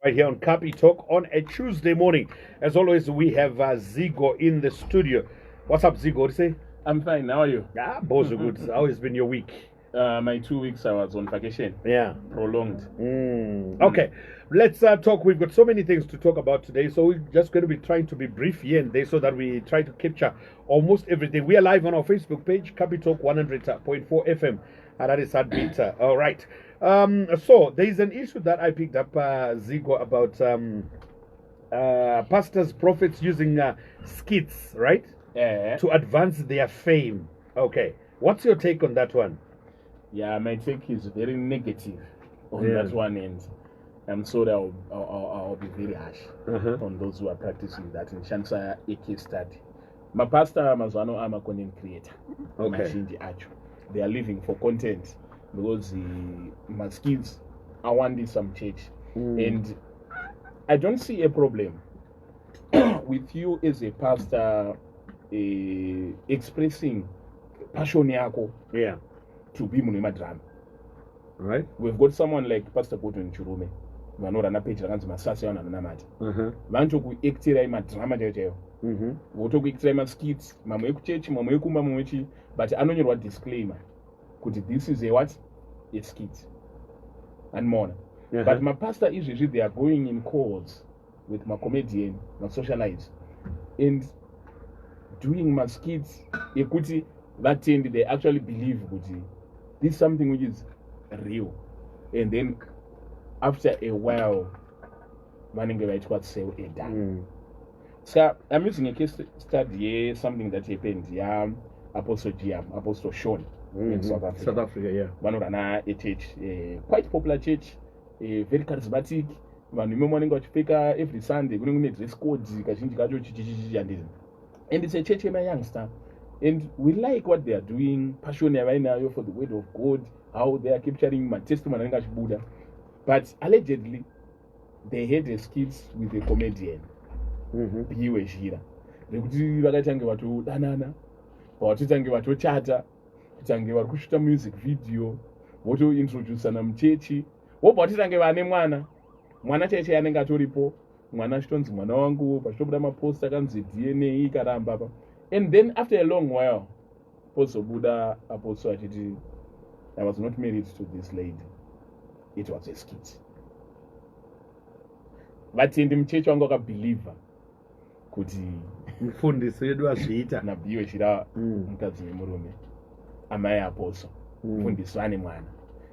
Right here on Kapi Talk on a Tuesday morning. As always, we have Zigo in the studio. What's up, Zigo? What do you say? I'm fine. How are you? Both are good. How has been your week? My 2 weeks I was on vacation. Yeah. Prolonged. Okay. Let's talk. We've got so many things to talk about today, so we're just going to be trying to be brief here and there so that we try to capture almost everything. We are live on our Facebook page, Kapi Talk 100.4 FM. And that is heartbeat. All right. So there is an issue that I picked up, Zigo, about pastors, prophets using skits, right? Yeah. To advance their fame. Okay. What's your take on that one? Yeah, my take is very negative on that one end. I'm sorry, I'll be very harsh on those who are practicing that in Shansa a case study. My pastor Amazano, I'm a content creator. Okay. They are living for content because my skills, I wanted some church. And I don't see a problem with you as a pastor expressing passion yako to be munema drama. Right. We've got someone like Pastor Gordon Churume. Vanorana page rakanzi masasi wana namati. Vancho kuactira madrama chaiwo. Voto kuactira maskits, mamwe ekuchechi, mamwe ekumba, mamwe chi, but anonyorwa disclaimer kuti this is a what? A skit. And more. But my pastor usually they are going in calls with my comedian, my socialites, and doing my skits. Ekuti that end they actually believe kuti this is something which is real, and then after a while, manenge vaitwa say a done. So I'm using a case study here, something that happened. Apostle Sean in South Africa. South Africa, yeah. One ran a church, quite popular church, very charismatic. Vanhu vanenge vachipfeka every Sunday kunenge kune dress code kazhinji kacho chichichi, and it's a church in a youngster. And we like what they are doing, passion for the word of God, how they are capturing my testimony. But allegedly, they had a skits with a comedian. Biwe Shira. Nekuti vakatange vatodanana, vatotange vatochata, kutange vari kushuta music video, votointroducana muchechi, vobva vatitange vane mwana cheche anenge atoripo, mwana achitonzi mwana wangu, pachitobuda mapost akanzi DNA karamba pa. And then after a long while, pozobuda apostle achiti, I was not married to this lady. It was a skit. Vatendi muchechi wangu vakabhilivha kuti mufundisi wedu azviita nabhiwe chira mukadzi nemurume amai apostle mufundisi ane mwana.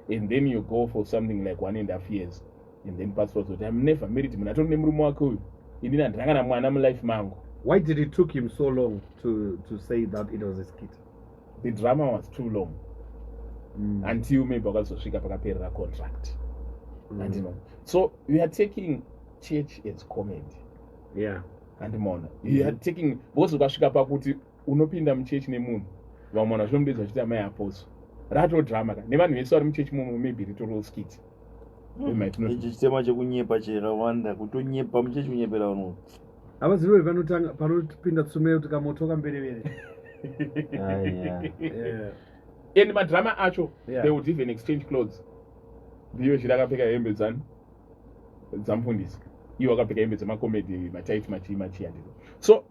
And then you go for something like 1.5 years, and then pastor said, I'm never married. Mnatori nemurume wake uyu inini handanga na mwana mulife mangu. Why did it took him so long to say that it was a skit? The drama was too long. Until maybe wakazosvika pakaperera contract. So we are taking church as comedy. Yeah. And mona we are taking both ukasvika pakuti unopinda muchechi nemunhu vamwana zvinomudedza vachita mai apostle rato drama ka nevanhu vese vari muchechi momo maybe little skit. Ichi chitema chekunyepa chakawanda kutonyepa muchechi kunyepera vanhu avazive vanotanga panopinda tsume kuti kamotoka mberevere. And madrama acho they would even exchange clothes. Ndiyo chirakapfeka hembe dzamufundisi, iwo akapfeka hembe dzemakomedi mataiti machi andizvo. So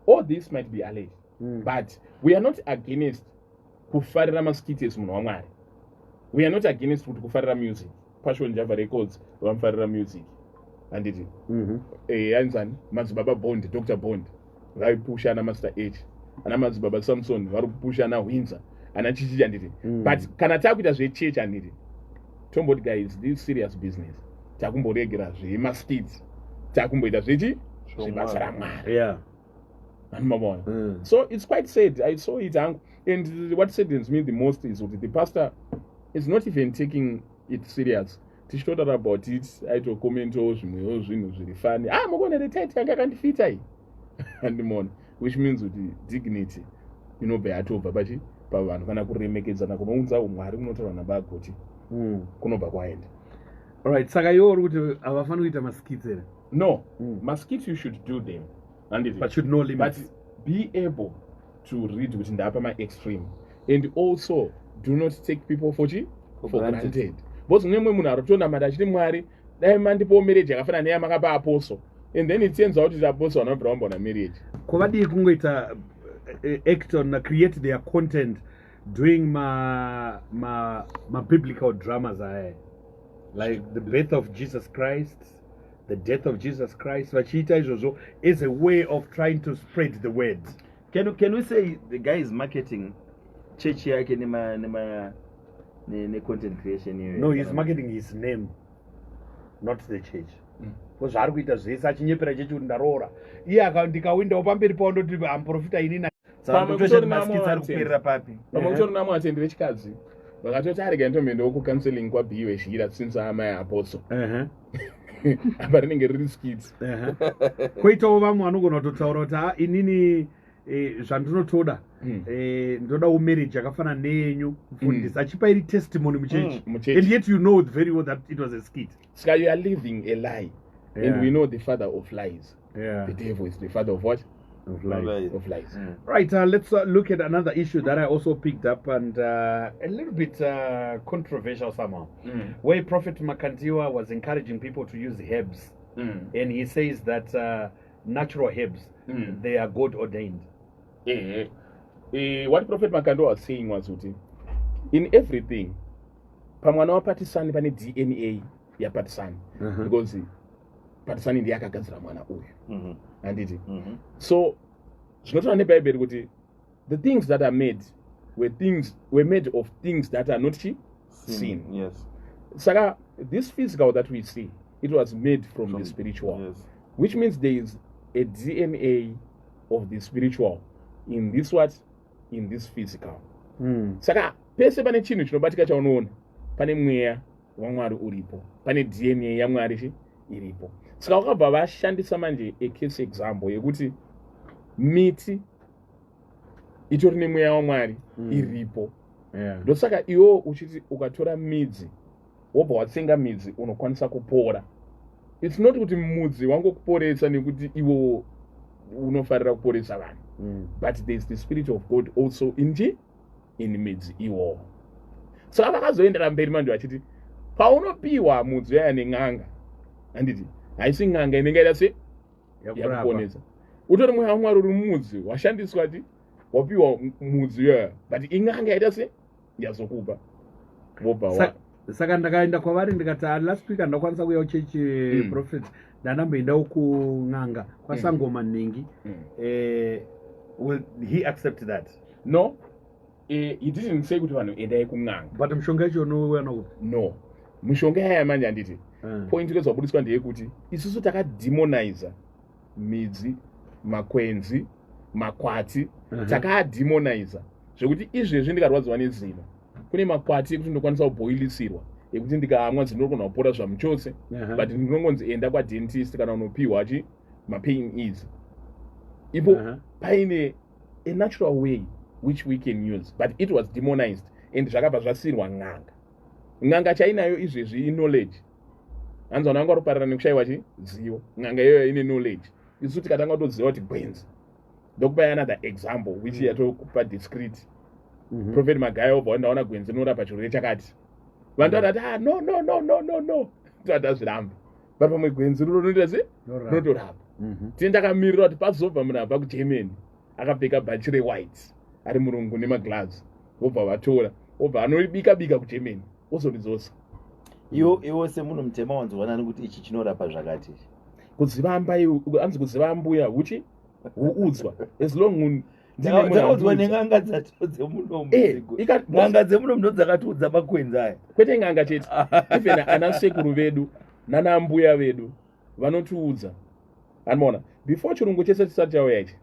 all this might be alleged, but we are not against kufarira maskits munhu waMwari. We are not against kuti kufarira music. Passion Java Records vanofarira music handiti ainzani madzibaba Bond, Dr. Bond vaipusha ana Master H, ana madzibaba Samson vari kupusha ana Windsor, ana chichi handiti. But kana takuita zvechechi handiti, tomboti guys, this serious business takumboregera zvemaskits, takumboita zvechi zvebasa raMwari. Yeah. So it's quite sad. I saw it, and what saddens me the most is that the pastor is not even taking it serious. Tichitaura about it, aitokomentawo zvimwewo zvinhu zviri funny. Mukuona retaiti yanga yakandifita iyi. And which means kuti dignity inobva yatobva pavanhu kana kuremekedzana kunounza umwari kunotaura nabagoti kunobva kwaenda. Alright, saka iwo uri kuti havafani kuita maskits ere? No, maskits you should do them. But should know limits. But be able to read kuti ndapa ma-extreme. And also, do not take people for granted. Because mumwe munhu ari kutonamata achiti Mwari dai mandipo marriage yakafanana neyamakapa apostle, and then it turns out kuti apostle vanobvira vamboona marriage. Kovadii kungoita act on create their content doing ma biblical dramas like the birth of Jesus Christ, the death of Jesus Christ, vachiita izvozvo is a way of trying to spread the word. Can we say the guy is marketing church yake ne content creation here? No, he's marketing his name, not the church. Because zvaari kuita zvese achinyepera chechi kuti ndaroora iye ndikawindawo pamberi pawo ndoti amuprofita inini Pamutori namuatendi vechikadzi vakatoti arega ndomhendo kucounseling kwaBhiyo eshira since amai apostle. Apa rinenge riri skits. Koitawo vamwe vanogona kutotaura kuti inini zvandinotoda ndodawo marriage yakafanana neyenyu kufundisa achipa iri testimony muchechi, and yet you know very well that it was a skit. So you are living a lie, and we know the father of lies. The devil is the father of what? Of lies. Of lies. Right, let's look at another issue that I also picked up, and a little bit controversial somehow, where Prophet Makwenzi was encouraging people to use herbs, and he says that natural herbs, they are God ordained. What Prophet Makwenzi was saying was that in everything, pamwana wapatisani pane DNA yapatisani, because patisani ndiye akagadzira mwana uyu. Handiti. So zvinotaura nebhaibheri kuti the things that are made were made of things that are not seen. Yes. Saka this physical that we see, it was made from the spiritual. Yes. Which means there is a DNA of the spiritual in this what? In this physical. Saka pese pane chinhu chinobatika chaunoona, pane mweya waMwari uripo, pane DNA yaMwari iripo. Saka vakabva vashandisa manje a case example yekuti miti itori nemweya waMwari iripo. Ndosaka iwo uchiti ukatora midzi wobva watsenga midzi unokwanisa kupora. It's not kuti mudzi wangokuporesa nekuti iwo unofarira kuporesa vanhu. But there is the spirit of God also in midzi iwo. Saka vakazoendera mberi manje vachiti paunopiwa mudzi yaya nen'anga, handiti haisi n'anga inenge ida se yakuponesa. Utori mweya waMwari uri mudzi washandiswa ti wapiwa mudzi yaya, but in'anga yaida se yazokupa vobva saka ndakaenda kwavari ndikati last week andakwanisa kuuya kuchechi prophet ndanamboendawo kun'anga kwasangoma nhingi. Will he accept that? No, he didn't say kuti vanhu endai kun'anga, but mishonga yacho unouya nakuti no, mishonga yaya manje handiti point rezvabudiswa ndeyekuti isusu takademoniza midzi, makwenzi, makwati, takademoniza zvekuti izvezvi ndikarwadziwa nezino kune makwati ekuti ndokwanisa kuboilisirwa ekuti ndikaamwa dzinogona kupora zvamuchose, but ndinongonzi enda kwadentist kana unopiwa mapain ease. Ipo paine a natural way which we can use, but it was demonized and zvakabva zvasirwa n'anga. N'anga chainayo izvezvi knowledge. Hanzi vanhu vanga varoparara nekushayiwa zivo. N'anga iyoyo ine knowledge. Isu tikatanga kutoziva kuti gwenzi. Ndokupa another example which yatokupa discreet. Prophet Makwenzi obva wandaona gwenzi rinorapa chirwere chakati. Vanhu vatati no. Tatazviramba. But pamwe gwenzi rinoita se rinotorapa. Tini ndakamirira kuti pazobva munhu abva kuGermany akapfeka bhachi rewhite ari murungu nemaglazi, vobva vatora obva anoribika kuGermany ozoridzosa. Iwo semunhu mutema wanzoona kuti ichi chinorapa zvakati. Kuziva ambai anzi kuziva mbuya uchi uudzwa as long dzakaudzwa nen'anga dzato dzemunomu. N'anga dzemunomu ndo dzakatiudza makwenzi aya. Kwete n'anga chete, even ana sekuru vedu nana mbuya vedu vanotiudza. Anoona before chirungu chese chisati chauya ichi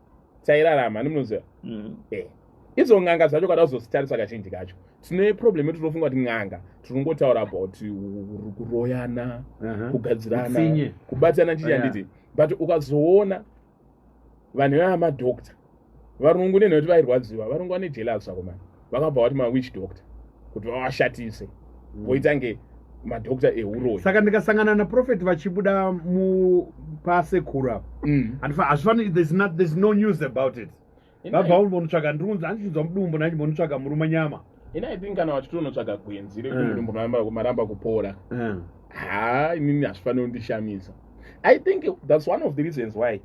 tairarama anomunoziva. Idzo n'anga dzacho kada kuzositarisa kazhinji kacho tine problem yetu tofunga kuti n'anga tinongotaura about kuroyana, kugadzirana, kubatana nchii handiti, but ukazoona vanhu vaya madhokta varungu nenhoti vairwadziwa varungu vane jealous vakomana vakabva vati mawitch doctor kuti vavashatise voitange madhokta euroyi. Saka ndikasangana naprofeti vachibuda pasekuru hazvifani, there's no news about it. Vabva umbonotsvaga ndunzi handichiudzwa mudumbu nanjimbonotsvaga muruma nyama. I think kana vachitonotsvaga gwenzi rekumudumbu maramba kupora inini hazvifaniri kundishamisa. I think that's one of the reasons why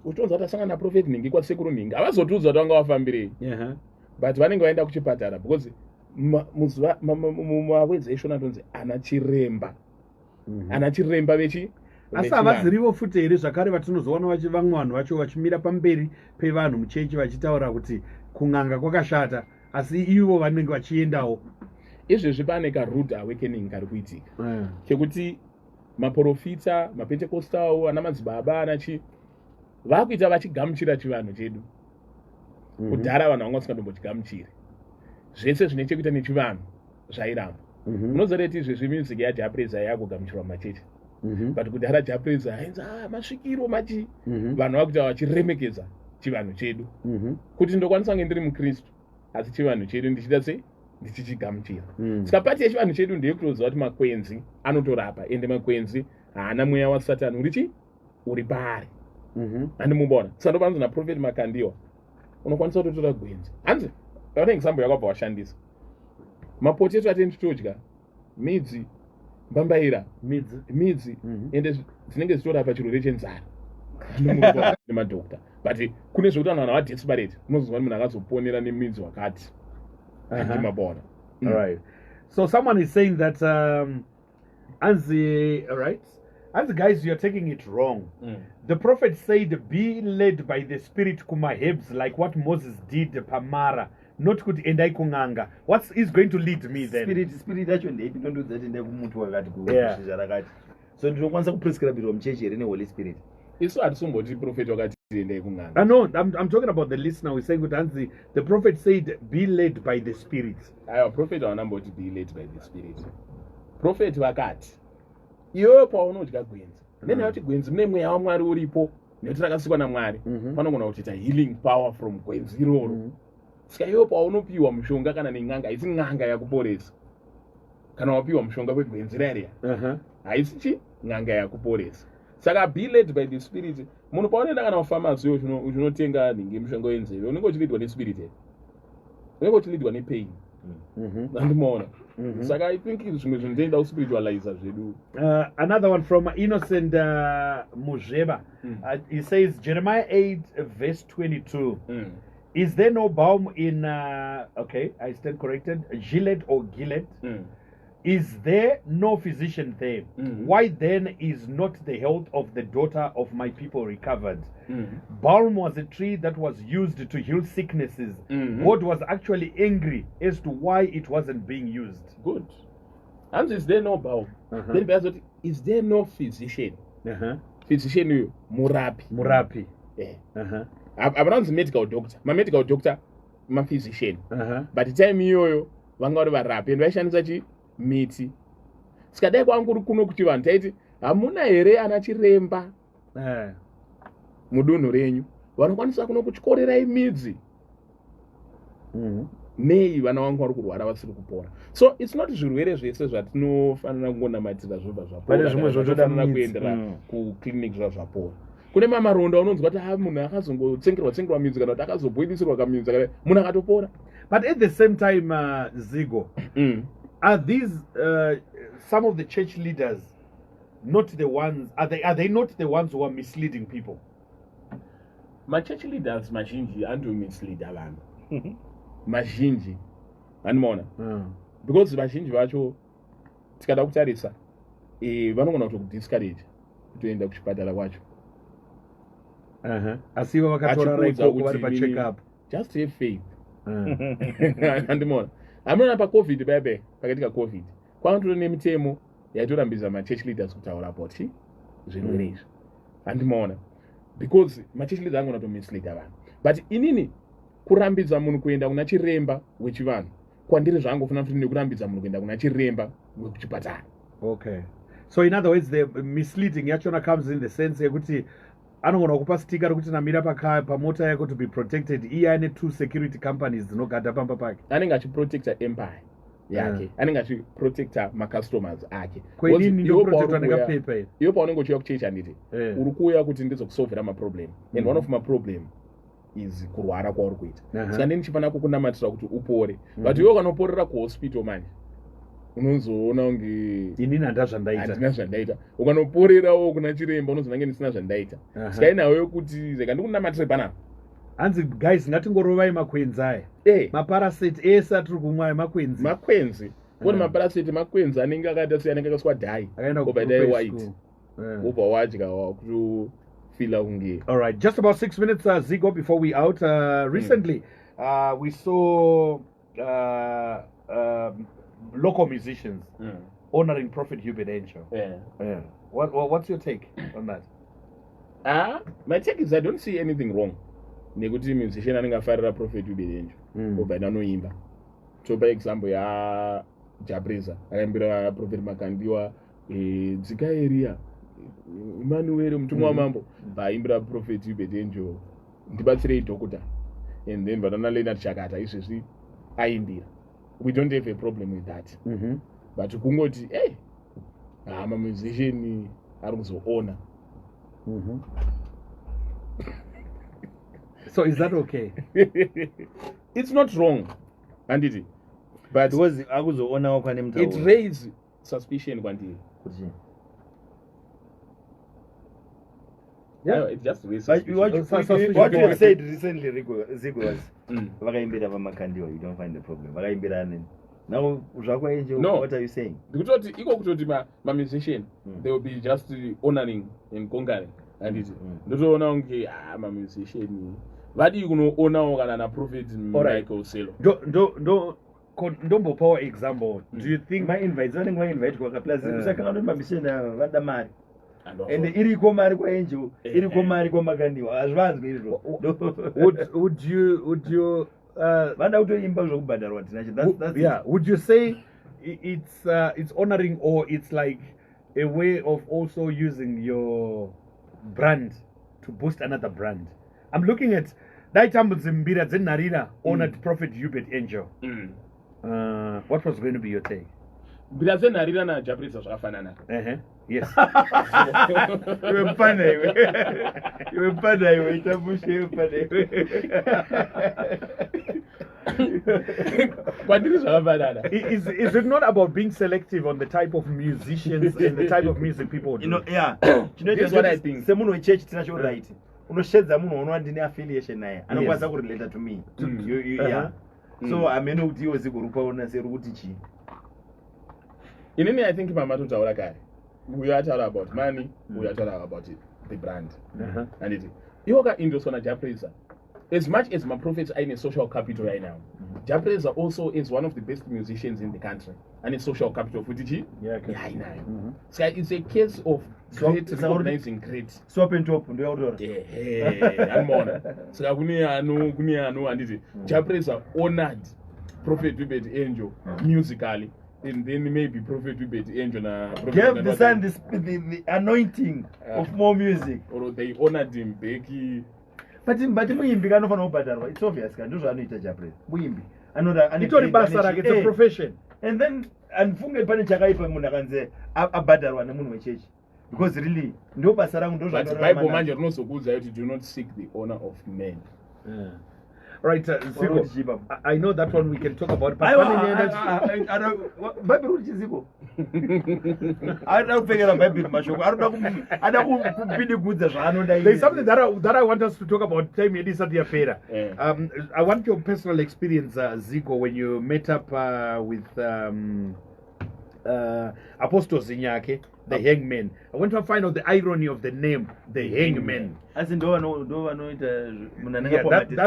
utonzwa tasangana naprofeti nhingi kwasekuru nhingi havazotiudza kuti vanga vafambirei, but vanenge vaenda kuchipatara because mumawedzi eshona tonzi ana chiremba vechi. Asi havazirivo futi here zvakare vatinozoona vamwe vanhu vacho vachimira pamberi pevanhu muchechi vachitaura kuti kun'anga kwakashata, asi ivo vanenge vachiendawo. Izvezvi pane karude awakening kari kuitika chekuti maprofita, mapentekostawo, ana madzibaba, anachi vakuita vachigamuchira chivanhu chedu. Kudhara vanhu vanga vasingatombochigamuchiri. Zvese zvine chekuita nechivanhu zvairamba. Unozoreti izvezvi music yajapreza yakugamuchirwa mumachechi. But kudhara japreza hainzi masvikiro machi. Vanhu vakuita vachiremekedza chivanhu chedu. Kuti ndokwanisa kunge ndiri mukristu asi chivanhu chedu ndichida sei ndichichigamuchira. Saka pati yechivanhu chedu ndeyekutoziva kuti makwenzi anotorapa, ende makwenzi haana mweya wasatan uri paari. Handimubona. Saka ndopanzi naprofeti Makandiwa unokwanisa kutotora gwenzi. Hanzi pane example yakabva washandisa. Mapoteto atendi todya, midzi, mbambaira, midzi, ende dzinenge dzitorapa chirwere chenzara. Ndimubona nemadhokta. But kune zvekuti vanhu vadesperate, unozozwa kuti munhu akazoponera nemidzi wakati. Handimabona. All right. So someone is saying that Anzi, all right? As guys, you're taking it wrong. The prophet said, be led by the spirit kuma HEBs, like what Moses did pamara. Not kuti endai kun'anga. What is going to lead me then? Spirit yacho ndeyipindondudza kuti endai kumuti wakati kushizha rakati. So ndinokwanisa kuprescribirwa muchechi here neHoly Spirit. Isu hatisomboti prophet wakati endai kun'anga. No, I'm talking about the listener. We're saying kuti Anzi, the prophet said, be led by the spirit. Aiwa, prophet havanamboti be led by the spirit. Prophet vakati iwewe paunodya gwenzi nenhaya kuti gwenzi mune mweya waMwari uripo, nekuti rakasikwa naMwari, panogona kuchiita healing power from gwenzi iroro. Saka iwewe paunopiwa mushonga kana nen'anga, haisi n'anga yakuporesa. Kana wapiwa mushonga kwegwenzi rariya, haisi n'anga yakuporesa. Saka be led by the spirit. Munhu paunoenda kana mafamasi uchinotenga nhingi mushonga wenzeve, unenge uchilidwa nespirit here, unenge uchilidwa nepain. Handimoona. Saka I think zvimwe zvinotoenda kuspiritualize zvedu. Another one from Innocent Muzheba. He says Jeremiah 8 verse 22. Is there no balm in okay, I stand corrected, Gilead or Gilead? Is there no physician there? Why then is not the health of the daughter of my people recovered? Balm was a tree that was used to heal sicknesses. God was actually angry as to why it wasn't being used. Good. And is there no balm? Then is there no physician? Physician Murapi. Abrams medical doctor. My medical doctor, my physician. But the time iyoyo vanga vari varapi ende vaishandisa chi miti. Sikadai kwanguri kuno kuti vanhu taiti hamuna here ana chiremba mudunhu renyu vanokwanisa kuno kuchikorerai midzi. Nei vana vangu vari kurwara vasiri kupora. So it's not zvirwere zvese zvatinofanira kungonamatira zvobva zvapora. Pane zvimwe zvotofanira kuendera kuclinic zvapora. Kune mamaronda unonzwa kuti munhu akazongotsengerwa midzi kana kuti akazobhoilisirwa kamidzi kana munhu akatopora. But at the same time, Zigo, are these some of the church leaders not the ones? Are they not the ones who are misleading people? My church leaders mazhinji andu misleader vanhu. Mazhinji vanimoona. Because vazhinji vacho tikada kutarisa vanogona kutokudiscourage kutoenda kuchipatara kwacho. Asiva vakatora raikoko vari pacheck up. Just have faith. Handimona. Amuna pa COVID bebe, pakatika COVID. Kwantoro nemitemo yatorambidza ma church leaders kutaura about zvirwere izvi. Handimona. Because ma church leaders angona to mislead vanhu. But inini kurambidza munhu kuenda kuna chiremba wechivanhu. Kwandiri zvangofuna kuti nekurambidza munhu kuenda kuna chiremba wekuchipatara. Okay. So in other words, the misleading yachona comes in the sense yekuti anogona kupa stika rekuti namira pamota yako to be protected. Iye ane 2 security companies dzinogada pamba pake. Anenge achiprotecta empire yake. Anenge achiprotecta macustomers ake. Kwenini ndo protector nekapepa iri. Iwe paunenge uchiuya kuchechi handiti. Uri kuuya kuti ndizokusolvera maproblem. And one of my problem is kurwara kwauri kuita. Saka ndini chifanira kukunamatira kuti upore. But iwe kanoporera kuhospital manje. unozoona kunge inini handina zvandaita. handina zvandaita. Ukanoporerawo kuna chiremba unozona nge ndisina zvandaita. Sikai nawo yokuti rega ndikunamatire panapa. Hanzi guys ngatingorovai makwenzi aya. Maparasite ese atiri kumwa makwenzi. Makwenzi. Kone maparasite makwenzi anenge akaita sei anenge akaswa dai. Oba dai white. Oba wadya wakutofila kunge. All right, just about 6 minutes, Zigo, before we out. Recently, we saw local musicians honoring Prophet Hubert Angel. Yeah. What's your take on that? My take is I don't see anything wrong. Nekuti musician anenge afarira Prophet Hubert Angel. Oba anoimba. Topa example ya Jabreza akaimbira Prophet Makandiwa dzika area Emmanuel mutumwa wamambo vaimbira Prophet Hubert Angel ndibatsirei doctor and then vanona Leonard Chakata izvezvi aimbira. We don't have a problem with that. But kungoti musician ari kuzoona. So is that okay? It's not wrong, anditi, but it raised suspicion kwandiri. Yeah, no, it just raised What suspicion. you said recently, Zigo, was vakaimbira pamakandiwa. You don't find the problem. Vakaimbira nini? Now, No. what are you saying? Kutoti iko kutoti ma musician they will be just honoring and conquering, anditi. Ndotoona unge ma musician vadi kunoonawo kana na Prophet Michael Selo. Ndombo power example. Do you think my invite kwa plus kusakanga ndo mamisiyana vada mari and iriko mari kwa Angel iriko mari kwa Makandiwa azvanzwe izvo? would you vanda kutoimba zvokubhadharwa tinacho? That's yeah, would you say it's honoring, or it's like a way of also using your brand to boost another brand? I'm looking at Daitambo Zimbira Zenarina honored Prophet Hubert Angel. What was going to be your take? Mbira Zenarina na Jabreza zvakafanana. Yes. iwe mpanda iwe itabushe mpanda iwe. Is it not about being selective on the type of musicians and the type of music people do? You know, yeah. That's what I think. Semunhu wechechi tinacho right. Unoshedza munhu unova ndine affiliation naye anokwanisa kurelate to me. Yeah. So amene kuti iwe Zigo rupaona seri kuti chi. Inini I think mama totaura kare. We are talking about money, we are talking about the brand. And it Yoga Indosona Jabreza. As much as my prophets are in a social capital right now, Jabreza also is one of the best musicians in the country and a social capital of Fujiji. So it's a case of great recognizing great. Swap and top and I'm on. So kuni anu and it Jabreza honored Prophet Hubert Angel musically. And then maybe Prophet Hubert Angel gave the son the anointing of more music. Or they honored him Becky. But muimbi kanofana kubhadharwa. It's obvious kan ndozvo anoita Jabreza. Muimbi anoda itori basa rake, it's a profession. And then andifunge pane chakaipa munhu akanze abhadharwa nemunhu wechechi. Because really ndo basa rangu ndo zvanoita. But Bible manje rinozokuudza kuti do not seek the honor of men. Right, Zigo, I know that one we can talk about. Bible Zigo. I don't figure out Bible mashoko. I don't kupindi kudza zvaanoda. There's something that I want us to talk about. Time yedi sati yapera. I want your personal experience, Zigo, when you met up with Apostle Zinyake, the hangman. I want to find out the irony of the name, the hangman. As in that's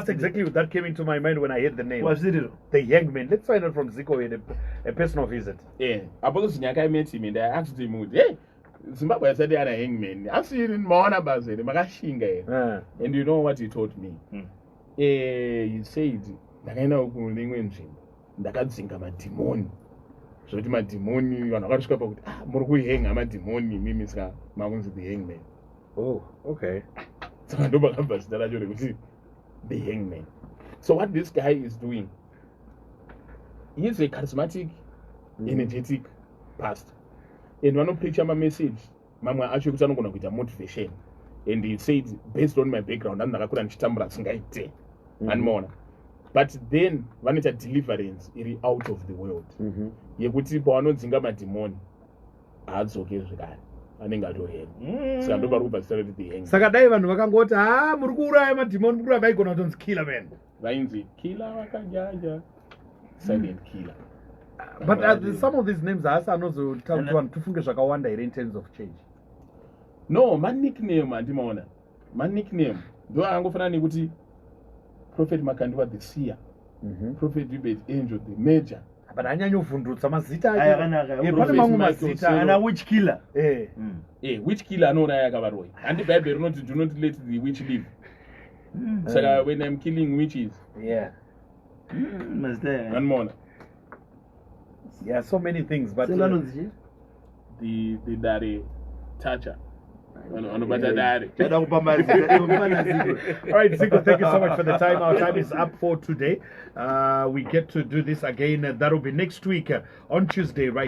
exactly what that came into my mind when I heard the name. What's it? The hangman. Let's find out from Zico a personal visit. Yeah, Apostle Zinyake, I met him and I asked him, hey, Zimbabwe said they are a hangman. I've seen in Maana Bazet, Makashinga. And you know what he told me? He said, Ndakaenda kulinwenzi, ndakadzinga madhimoni. Zvoti madhimoni vanhu vakasvika pakuti muri kuhenga madhimoni mimi saka makunzi the hangman. Oh, okay. Saka ndo pakabva zita racho rekuti the hangman. So what this guy is doing, he is a charismatic, energetic pastor. And vanopreacha mamessage mamwe acho ekuti anogona kuita motivation. And he said, based on my background, ndakakura ndichitambura tsingaite. Anomaona. but then vanoita deliverance iri out of the world yekuti pavanodzinga madhimoni haadzoke zvekare anenge atohera saka ndo pari kubva zita rekuti the hangman. Saka dai vanhu vakangoti muri kuuraya madhimoni muri kuramba vaigona kutonzi killer man. Vainzi killer vakanyanya silent killer. But some of these names haasi anozotaura kuti vanhu tifunge zvakawanda here in terms of change. No, manickname handimaona. Manickname ndo angofanana nekuti Prophet Makandiwa the seer, Prophet Dubet Angel the major. But anyanyovhundutsa mazita Aya ake. akanaka. Pane mamwe mazita Ana witch killer. Witch killer anouraya akavaroi. Handi Bible rinoti do not let the witch live. Saka when I'm killing witches. Yeah. Mazita aya. Vanmona. Yeah, so many things, but Selanonzi. The Dare Tacha. Anobata Dare. Chada kupamba Zigo. all right, Zigo, thank you so much for the time. Our time is up for today. We get to do this again. That will be next week on Tuesday, right?